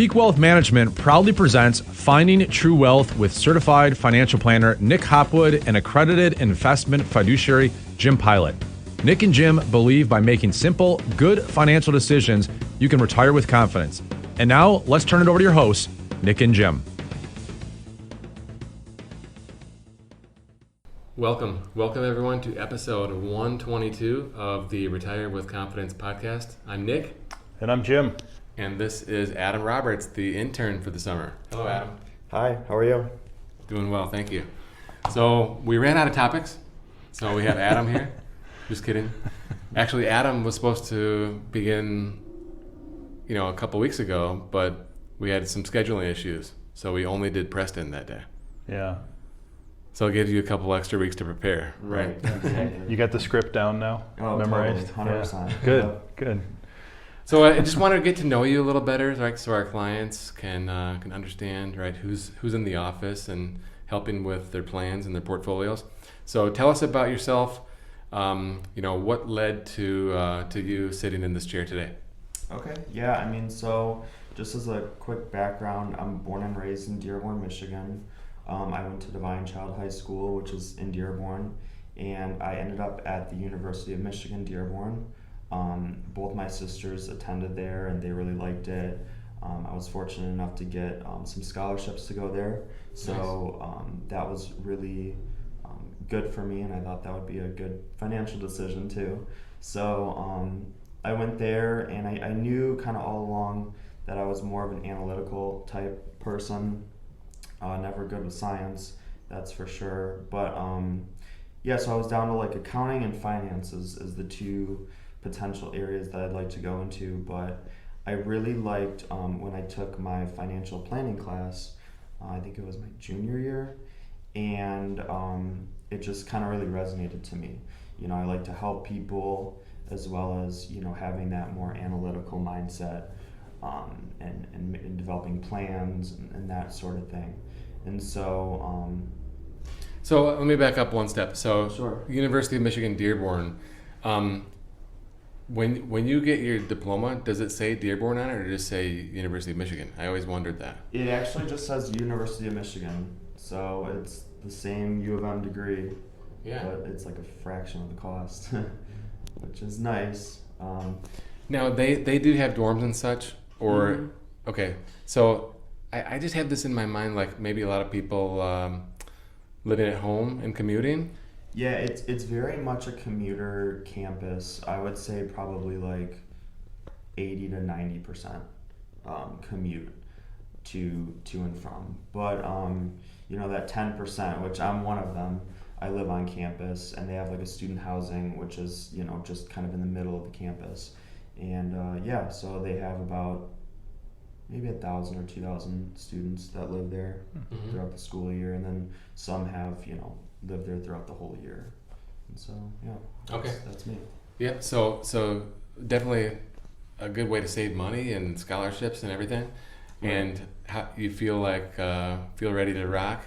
Peak Wealth Management proudly presents Finding True Wealth with certified financial planner Nick Hopwood and accredited investment fiduciary Jim Pilat. Nick and Jim believe by making simple, good financial decisions, you can retire with confidence. And now, let's turn it over to your hosts, Nick and Jim. Welcome everyone to episode 122 of the Retire with Confidence podcast. I'm Nick. And I'm Jim. And this is Adam Roberts, the intern for the summer. Hello, Adam. Hi, how are you? Doing well, thank you. So we ran out of topics, so we have Adam here. Just kidding. Actually, Adam was supposed to begin, a couple weeks ago, but we had some scheduling issues, so we only did Preston that day. Yeah. So it gives you a couple extra weeks to prepare, right? Exactly. You got the script down now? Oh, memorized? Totally, 100%. Yeah. Good, good. So I just wanted to get to know you a little better, right? So our clients can understand, right, who's in the office and helping with their plans and their portfolios. So tell us about yourself. What led to you sitting in this chair today? Okay, yeah, so just as a quick background, I'm born and raised in Dearborn, Michigan. I went to Divine Child High School, which is in Dearborn, and I ended up at the University of Michigan, Dearborn. Both my sisters attended there and they really liked it. I was fortunate enough to get some scholarships to go there, so that was really good for me, and I thought that would be a good financial decision too. So I went there, and I knew kind of all along that I was more of an analytical type person. Never good with science, that's for sure. But so I was down to like accounting and finance is the two potential areas that I'd like to go into. But I really liked when I took my financial planning class, I think it was my junior year, and it just kind of really resonated to me. I like to help people, as well as having that more analytical mindset, and developing plans and that sort of thing. And so So let me back up one step. So Sure. University of Michigan, Dearborn. When you get your diploma, does it say Dearborn on it, or does it say University of Michigan? I always wondered that. it actually just says University of Michigan, so it's the same U of M degree, Yeah. but it's like a fraction of the cost, which is nice. Now they do have dorms and such, or Mhm. okay. So I just have this in my mind, like maybe a lot of people living at home and commuting. Yeah, it's very much a commuter campus. I would say probably like 80 to 90% commute to and from. But that 10%, which I'm one of them, I live on campus, and they have like a student housing, which is just kind of in the middle of the campus. And so they have about maybe 1,000 or 2,000 students that live there Mm-hmm. throughout the school year, and then some have lived there throughout the whole year. And so that's me. Yeah. So definitely a good way to save money and scholarships and everything. Right. And how you feel ready to rock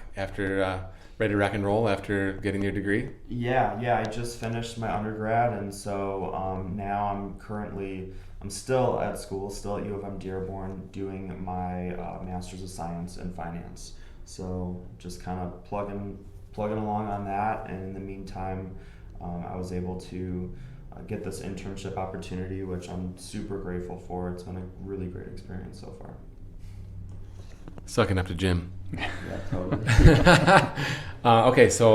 ready to rock and roll after getting your degree? Yeah, I just finished my undergrad, and so now I'm still at school, still at U of M Dearborn, doing my Master's of Science in Finance. So just kind of plugging along on that, and in the meantime, I was able to get this internship opportunity, which I'm super grateful for. It's been a really great experience so far. Sucking up to Jim. Yeah, totally. Okay, so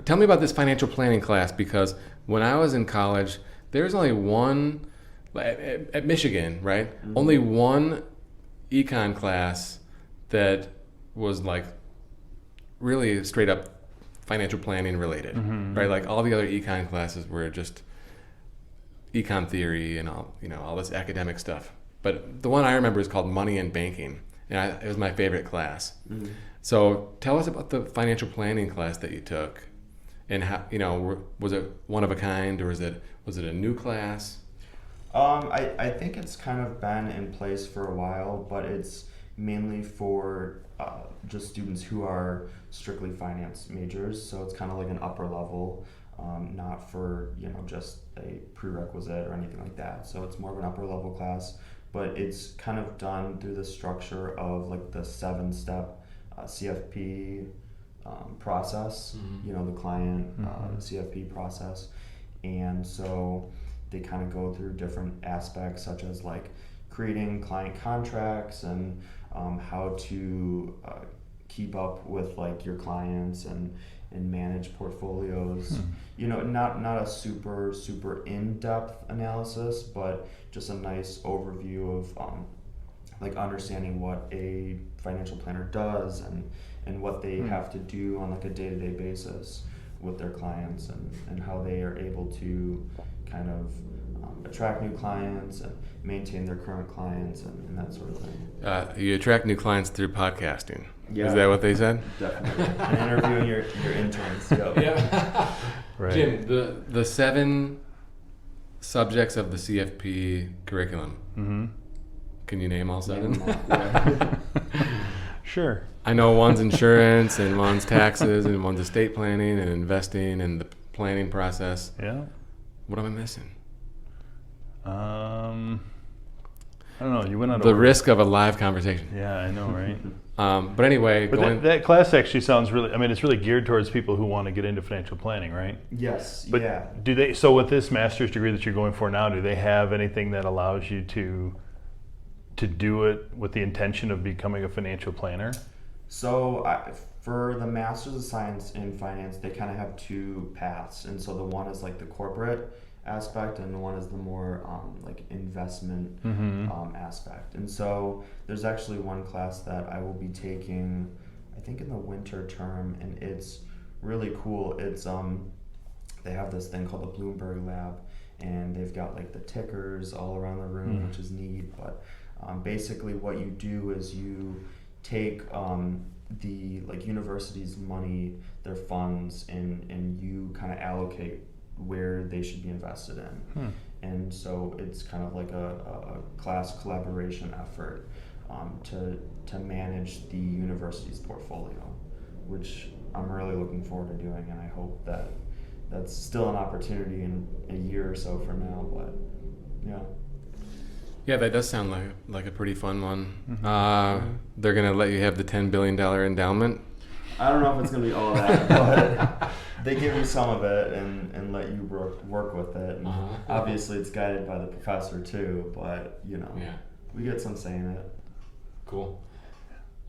tell me about this financial planning class, because when I was in college, there's only one at Michigan, right? Mm-hmm. Only one econ class that was like really straight up financial planning related, Mm-hmm. right? Like all the other econ classes were just econ theory and all this academic stuff. But the one I remember is called Money and Banking, and it was my favorite class. Mm-hmm. So tell us about the financial planning class that you took, and how was it one of a kind, or was it a new class? I think it's kind of been in place for a while, but it's mainly for just students who are strictly finance majors. So it's kind of like an upper level, not for just a prerequisite or anything like that. So it's more of an upper level class but it's kind of done through the structure of like the 7-step CFP process, the client CFP process. And so they kind of go through different aspects such as like creating client contracts and how to keep up with like your clients and manage portfolios. Not a super in-depth analysis, but just a nice overview of like understanding what a financial planner does and what they have to do on like a day-to-day basis with their clients and how they are able to kind of attract new clients and maintain their current clients and that sort of thing. You attract new clients through podcasting. Yeah. Is that what they said? Definitely. And interviewing your interns. Yep. Yeah. Right. Jim, the 7 subjects of the CFP curriculum. Can you name all 7? Yeah. Sure. I know one's insurance and one's taxes and one's estate planning and investing and the planning process. Yeah. What am I missing? I don't know. You went on The risk of a live conversation. Yeah, I know, right? But anyway, But that class actually sounds really. I mean, it's really geared towards people who want to get into financial planning, right? Yes. But yeah. do they? So with this master's degree that you're going for now, do they have anything that allows you to do it with the intention of becoming a financial planner? So for the Master's of Science in Finance, they kind of have 2 paths. And so the one is like the corporate aspect and the one is the more like investment aspect. And so there's actually one class that I will be taking, I think in the winter term, and it's really cool. It's they have this thing called the Bloomberg Lab, and they've got like the tickers all around the room, which is neat. But basically what you do is you take the like university's money, their funds, and you kind of allocate where they should be invested in. And so it's kind of like a class collaboration effort to manage the university's portfolio, which I'm really looking forward to doing, and I hope that that's still an opportunity in a year or so from now. But yeah. Yeah, that does sound like a pretty fun one. They're going to let you have the $10 billion endowment. I don't know if it's going to be all that, but they give you some of it and let you work with it. And obviously, it's guided by the professor too, but we get some say in it. Cool.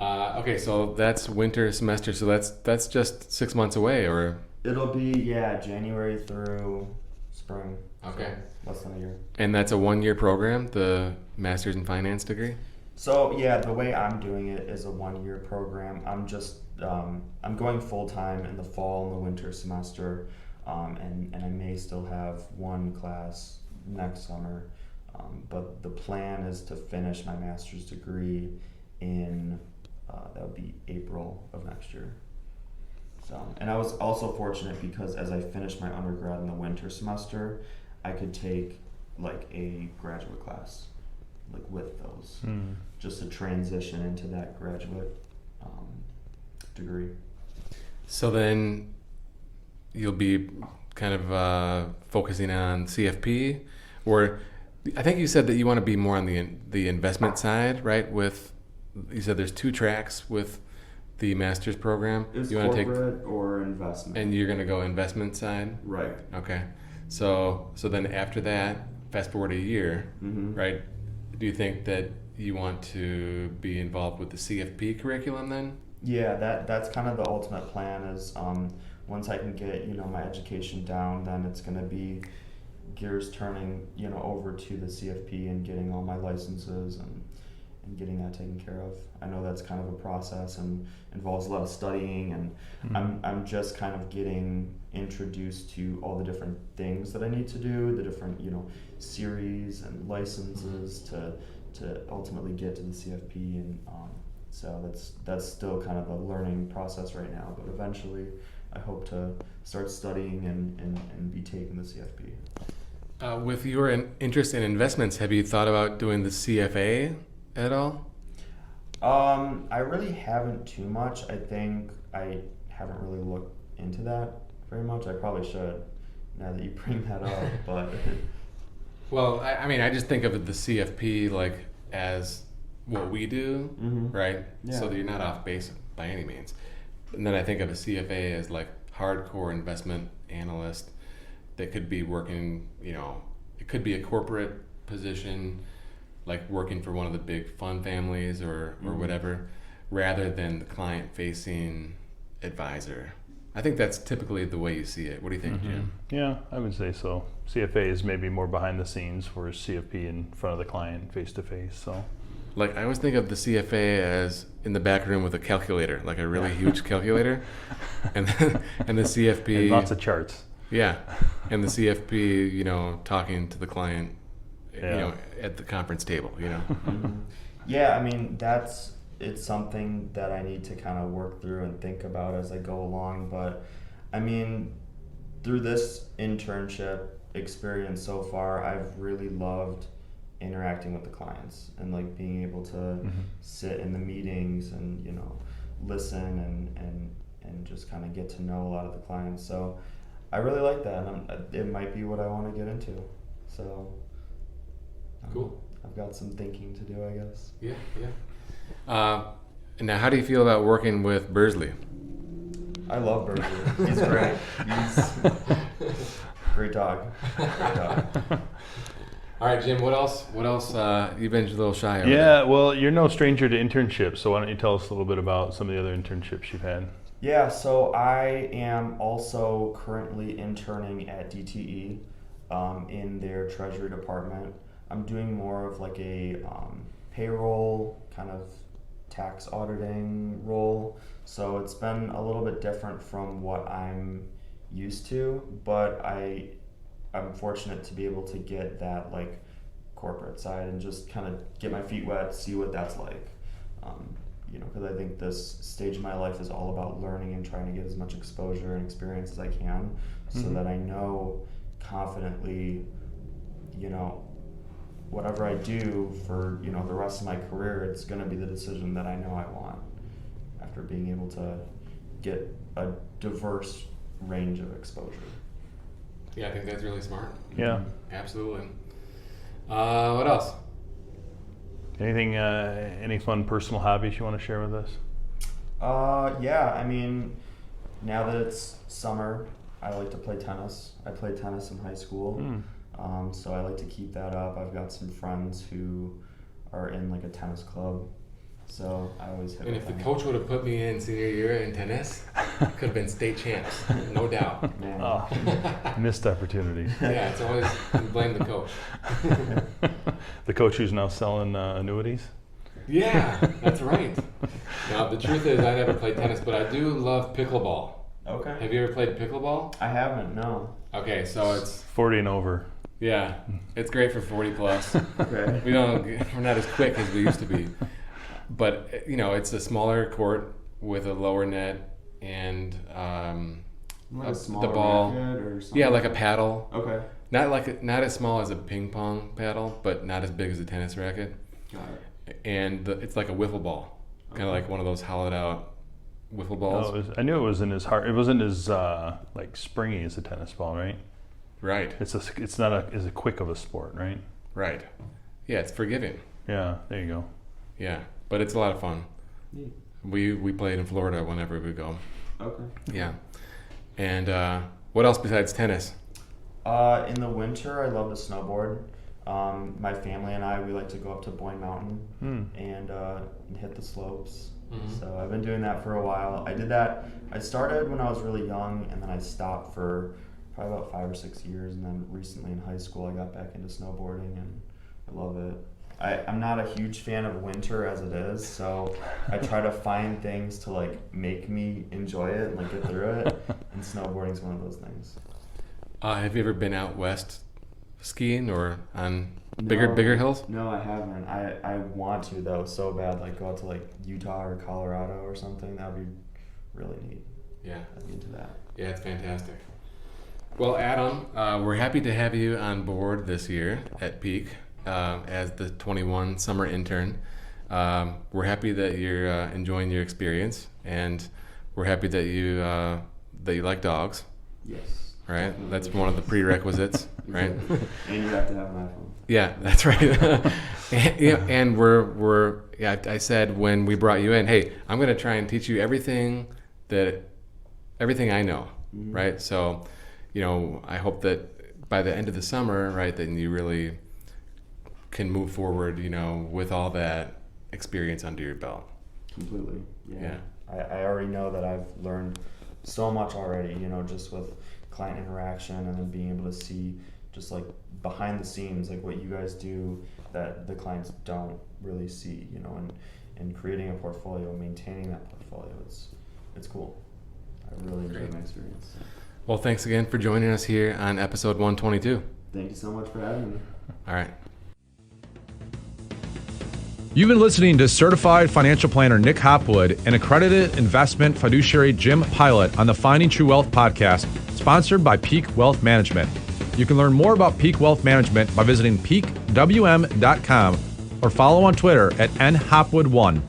Okay, so that's winter semester. So that's just 6 months away, or it'll be January through spring. Okay. So less than a year. And that's a 1-year program, the Master's in Finance degree? So the way I'm doing it is a 1-year program. I'm just I'm going full time in the fall and the winter semester, and I may still have one class next summer, but the plan is to finish my master's degree in that would be April of next year. So, and I was also fortunate because as I finished my undergrad in the winter semester, I could take like a graduate class, like with those, just to transition into that graduate degree. So then you'll be kind of focusing on CFP, or I think you said that you want to be more on the investment side, right? You said there's 2 tracks with the master's program. It's you want to corporate or investment. And you're going to go investment side? Right. Okay. So then after that, fast forward a year, right? Do you think that you want to be involved with the CFP curriculum then? Yeah, that's kind of the ultimate plan is once I can get, my education down, then it's going to be gears turning, over to the CFP and getting all my licenses and getting that taken care of. I know that's kind of a process and involves a lot of studying, and I'm just kind of getting introduced to all the different things that I need to do, the different, series and licenses to ultimately get to the CFP, and so that's still kind of a learning process right now, but eventually I hope to start studying and be taking the CFP. With your interest in investments, have you thought about doing the CFA at all? I really haven't too much. I think I haven't really looked into that very much. I probably should, now that you bring that up, but... Well, I mean, I just think of the CFP like as what we do, right? Yeah. So that you're not off base by any means. And then I think of a CFA as like hardcore investment analyst that could be working, it could be a corporate position, like working for one of the big fund families or whatever, rather than the client-facing advisor. I think that's typically the way you see it. What do you think, Jim? Yeah, I would say so. CFA is maybe more behind the scenes, whereas CFP in front of the client, face to face. So, like I always think of the CFA as in the back room with a calculator, like a really huge calculator, and the CFP and lots of charts. Yeah, and the CFP, talking to the client, at the conference table. Yeah, I mean it's something that I need to kind of work through and think about as I go along. But I mean, through this internship experience so far, I've really loved interacting with the clients and like being able to sit in the meetings and listen and just kind of get to know a lot of the clients. So I really like that, and it might be what I want to get into. So Cool. I've got some thinking to do, I guess. Yeah. Now, how do you feel about working with Bursley? I love Bursley. He's great. He's great dog. All right, Jim. What else? You've been a little shy. Yeah. Well, you're no stranger to internships, so why don't you tell us a little bit about some of the other internships you've had? Yeah. So I am also currently interning at DTE in their treasury department. I'm doing more of like a payroll kind of tax auditing role. So it's been a little bit different from what I'm used to, but I'm fortunate to be able to get that like corporate side and just kind of get my feet wet, see what that's like. Because I think this stage of my life is all about learning and trying to get as much exposure and experience as I can, so that I know confidently, whatever I do for the rest of my career, it's going to be the decision that I know I want after being able to get a diverse range of exposure. Yeah, I think that's really smart. Yeah. Absolutely. What else? Anything? Any fun personal hobbies you want to share with us? Yeah. I mean, now that it's summer, I like to play tennis. I played tennis in high school. So I like to keep that up. I've got some friends who are in like a tennis club, so I always hit. And if the coach would have put me in senior year in tennis, could have been state champs, no doubt. Man. Oh, missed opportunity. Yeah, it's always you blame the coach. The coach who's now selling annuities? Yeah, that's right. Now, the truth is I never played tennis, but I do love pickleball. Okay. Have you ever played pickleball? I haven't, no. Okay, so it's 40 and over. Yeah, it's great for 40 plus. Okay. We're not as quick as we used to be, but it's a smaller court with a lower net and Like a smaller the ball. racket or something? Yeah, like a paddle. Okay. Not as small as a ping pong paddle, but not as big as a tennis racket. Got it. And it's like a wiffle ball, kind of like one of those hollowed out wiffle balls. Oh, I knew it wasn't as hard. It wasn't as like springy as a tennis ball, right? Right. It's not as quick of a sport, right? Right. Yeah, it's forgiving. Yeah, there you go. Yeah, but it's a lot of fun. Neat. We play it in Florida whenever we go. Okay. Yeah. And what else besides tennis? In the winter, I love to snowboard. My family and we like to go up to Boyne Mountain and hit the slopes. So I've been doing that for a while. I started when I was really young, and then I stopped for probably about 5 or 6 years, and then recently in high school I got back into snowboarding, and I love it. I'm not a huge fan of winter as it is, so I try to find things to like make me enjoy it and like get through it, and snowboarding is one of those things. Have you ever been out west skiing or on bigger hills? No, I haven't. I want to though so bad, like go out to like Utah or Colorado or something. That would be really neat. Yeah. I'd be into that. Yeah, it's fantastic. Well, Adam, we're happy to have you on board this year at Peak as the 21 summer intern. We're happy that you're enjoying your experience, and we're happy that you like dogs. Yes. Right? That's one of the prerequisites, right? And you have to have an iPhone. Yeah, that's right. and I said when we brought you in, hey, I'm going to try and teach you everything I know, right? So, I hope that by the end of the summer, right, then you really can move forward, with all that experience under your belt. Completely. Yeah. I already know that I've learned so much already, just with client interaction and then being able to see just like behind the scenes, like what you guys do that the clients don't really see, and creating a portfolio, maintaining that portfolio. It's cool. I really enjoyed my experience. Well, thanks again for joining us here on episode 122. Thank you so much for having me. All right. You've been listening to Certified Financial Planner Nick Hopwood and Accredited Investment Fiduciary Jim Pilat on the Finding True Wealth podcast, sponsored by Peak Wealth Management. You can learn more about Peak Wealth Management by visiting peakwm.com or follow on Twitter at nhopwood1.